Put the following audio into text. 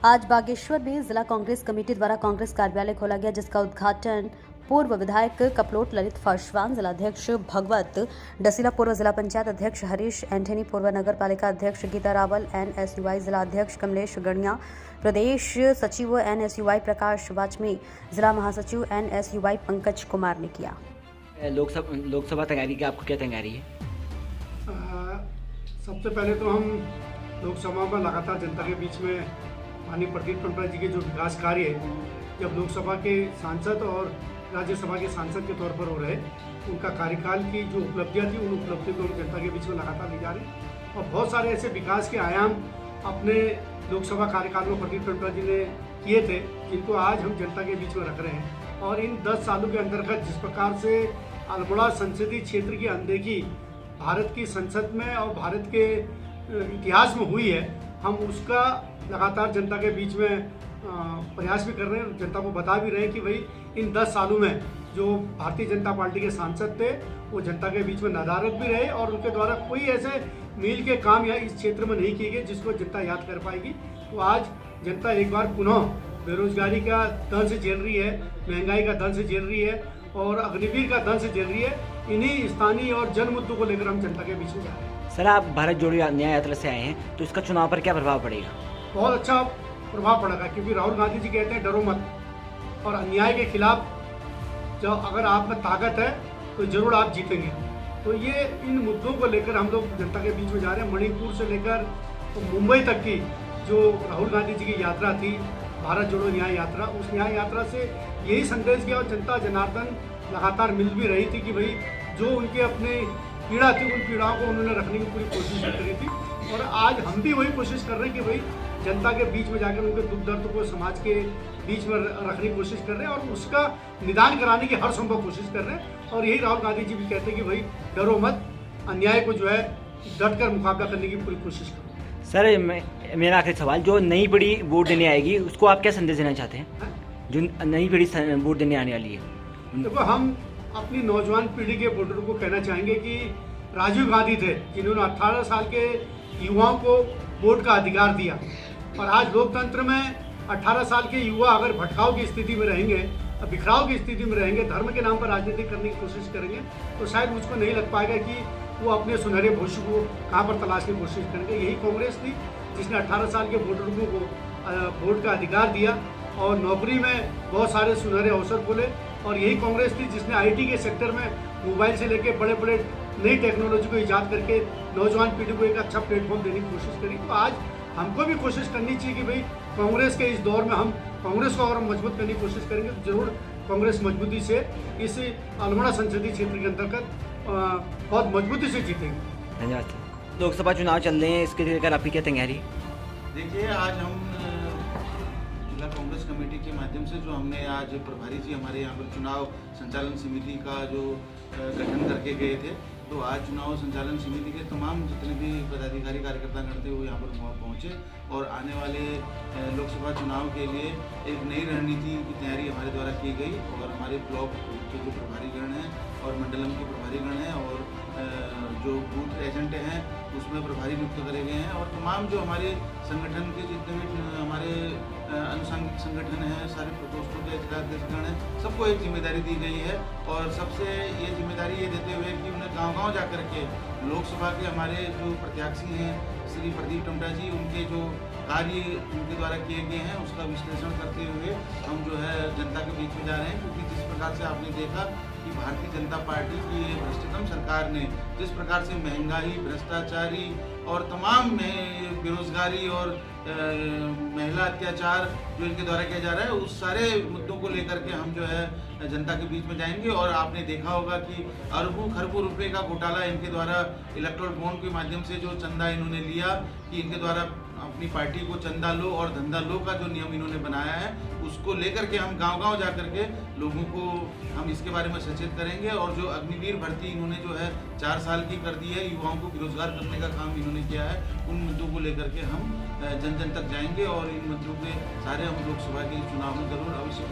आज बागेश्वर में जिला कांग्रेस कमेटी द्वारा कांग्रेस कार्यालय खोला गया, जिसका उद्घाटन पूर्व विधायक कपलोट ललित फर्शवान, जिलाध्यक्ष भगवत डसीला, पूर्व जिला पंचायत अध्यक्ष हरीश एंथनी, पूर्व नगर पालिका अध्यक्ष गीता रावल, NSUI जिला अध्यक्ष कमलेश गणिया, प्रदेश सचिव NSUI प्रकाश वाजपेयी, जिला महासचिव NSUI पंकज कुमार ने किया। लोकसभा तैयारी की आपको क्या तैयारी है? सबसे पहले तो हम लोकसभा में लगातार जनता के बीच में माननीय प्रदीप टोमटा जी के जो विकास कार्य है, जब लोकसभा के सांसद और राज्यसभा के सांसद के तौर पर हो रहे, उनका कार्यकाल की जो उपलब्धियां थी, उन उपलब्धियों को हम जनता के बीच में लगातार ले जा रहे हैं। और बहुत सारे ऐसे विकास के आयाम अपने लोकसभा कार्यकाल में प्रदीप टोमटा जी ने किए थे, जिनको आज हम जनता के बीच में रख रहे हैं। और इन 10 सालों के अंतर्गत जिस प्रकार से अल्मोड़ा संसदीय क्षेत्र की अनदेखी भारत की संसद में और भारत के इतिहास में हुई है, हम उसका लगातार जनता के बीच में प्रयास भी कर रहे हैं। जनता को बता भी रहे हैं कि भाई इन 10 सालों में जो भारतीय जनता पार्टी के सांसद थे, वो जनता के बीच में नदारद भी रहे और उनके द्वारा कोई ऐसे मील के काम यहाँ इस क्षेत्र में नहीं किए गए जिसको जनता याद कर पाएगी। तो आज जनता एक बार पुनः बेरोजगारी का दंश झेल रही है, महंगाई का दंश झेल रही है और अग्निवीर का दंश झेल रही है। इन्हीं स्थानीय और जन मुद्दों को लेकर हम जनता के बीच में जा रहे हैं। सर, आप भारत जोड़ो न्याय यात्रा से आए हैं, तो इसका चुनाव पर क्या प्रभाव पड़ेगा? बहुत अच्छा प्रभाव पड़ेगा, क्योंकि राहुल गांधी जी कहते हैं डरो मत, और अन्याय के खिलाफ जब अगर आप में ताकत है तो जरूर आप जीतेंगे। तो ये इन मुद्दों को लेकर हम लोग जनता के बीच में जा रहे हैं। मणिपुर से लेकर तो मुंबई तक की जो राहुल गांधी जी की यात्रा थी, भारत जोड़ो न्याय यात्रा, उस न्याय यात्रा से यही संदेश गया और जनता जनार्दन लगातार मिल भी रही थी कि भाई जो उनके अपने पीड़ा थी, उन पीड़ाओं को उन्होंने रखने की पूरी कोशिश करी थी। और आज हम भी वही कोशिश कर रहे हैं कि भाई जनता के बीच में जाकर उनके दुख दर्द को समाज के बीच में रखने की कोशिश कर रहे हैं और उसका निदान कराने की हर संभव कोशिश कर रहे हैं। और यही राहुल गांधी जी भी कहते हैं कि भाई डरो मत, अन्याय को जो है डट कर मुकाबला करने की पूरी कोशिश करो। सर, मेरा आखिरी सवाल, जो नई पीढ़ी वोट देने आएगी उसको आप क्या संदेश देना चाहते हैं? जो नई पीढ़ी वोट देने आने वाली है, देखो हम अपनी नौजवान पीढ़ी के वोटरों को कहना चाहेंगे कि राजीव गांधी थे जिन्होंने 18 साल के युवाओं को वोट का अधिकार दिया, और आज लोकतंत्र में 18 साल के युवा अगर भटकाव की स्थिति में रहेंगे, बिखराव की स्थिति में रहेंगे, धर्म के नाम पर राजनीति करने की कोशिश करेंगे, तो शायद मुझको नहीं लग पाएगा कि वो अपने सुनहरे भविष्य को कहाँ पर तलाशने की कोशिश करेंगे। यही कांग्रेस थी जिसने 18 साल के वोटरों को वोट का अधिकार दिया और नौकरी में बहुत सारे सुनहरे अवसर खोले। और यही कांग्रेस थी जिसने IT के सेक्टर में मोबाइल से लेकर बड़े बड़े नई टेक्नोलॉजी को ईजाद करके नौजवान पीढ़ी को एक अच्छा प्लेटफॉर्म देने की कोशिश करी। तो आज हमको भी कोशिश करनी चाहिए कि भाई कांग्रेस के इस दौर में हम कांग्रेस को और मजबूत करने की कोशिश करेंगे तो जरूर कांग्रेस मजबूती से इस अल्मोड़ा संसदीय क्षेत्र के अंतर्गत बहुत मजबूती से जीतेंगे। धन्यवाद। लोकसभा चुनाव चल रहे हैं, इसके लेकर आपकी क्या तैयारी? देखिए, आज हम जिला कांग्रेस कमेटी के माध्यम से जो हमने आज प्रभारी जी हमारे यहाँ पर चुनाव संचालन समिति का जो गठन करके गए थे, तो आज चुनाव संचालन समिति के तमाम जितने भी पदाधिकारी कार्यकर्ता करते हुए यहाँ पर पहुँचे और आने वाले लोकसभा चुनाव के लिए एक नई रणनीति की तैयारी हमारे द्वारा की गई। और हमारे ब्लॉक के जो प्रभारीगण हैं और मंडलम के प्रभारीगण हैं और जो बूथ एजेंट हैं उसमें प्रभारी नियुक्त करे गए हैं, और तमाम जो हमारे संगठन के जितने भी हमारे अनुषंगिक संगठन हैं, सारे प्रकोष्ठों के जिलाध्यक्षगण हैं, सबको एक जिम्मेदारी दी गई है। और सबसे ये जिम्मेदारी ये देते हुए कि उन्हें गांव-गांव जाकर के लोकसभा के हमारे जो प्रत्याशी हैं श्री प्रदीप टोमटा जी, उनके जो कार्य उनके द्वारा किए गए हैं उसका विश्लेषण करते हुए हम जो है जनता के बीच में जा रहे हैं। क्योंकि जिस प्रकार से आपने देखा कि भारतीय जनता पार्टी की भ्रष्टतम सरकार ने जिस प्रकार से महंगाई, भ्रष्टाचारी और तमाम बेरोजगारी और महिला अत्याचार जो इनके द्वारा किया जा रहा है, उस सारे मुद्दों को लेकर के हम जो है जनता के बीच में जाएंगे। और आपने देखा होगा कि अरबों खरबों रुपए का घोटाला इनके द्वारा इलेक्ट्रोल बॉन्ड के माध्यम से जो चंदा इन्होंने लिया कि इनके द्वारा अपनी पार्टी को चंदा लो और धंधा लो का जो नियम इन्होंने बनाया है, उसको लेकर के हम गांव-गांव जा करके लोगों को हम इसके बारे में सचेत करेंगे। और जो अग्निवीर भर्ती इन्होंने जो है 4 साल की कर दी है, युवाओं को बेरोजगार करने का काम इन्होंने किया है, उन मुद्दों को लेकर के हम जन जन तक जाएंगे और इन मुद्दों के सारे हम लोकसभा के चुनाव में जरूर अवश्य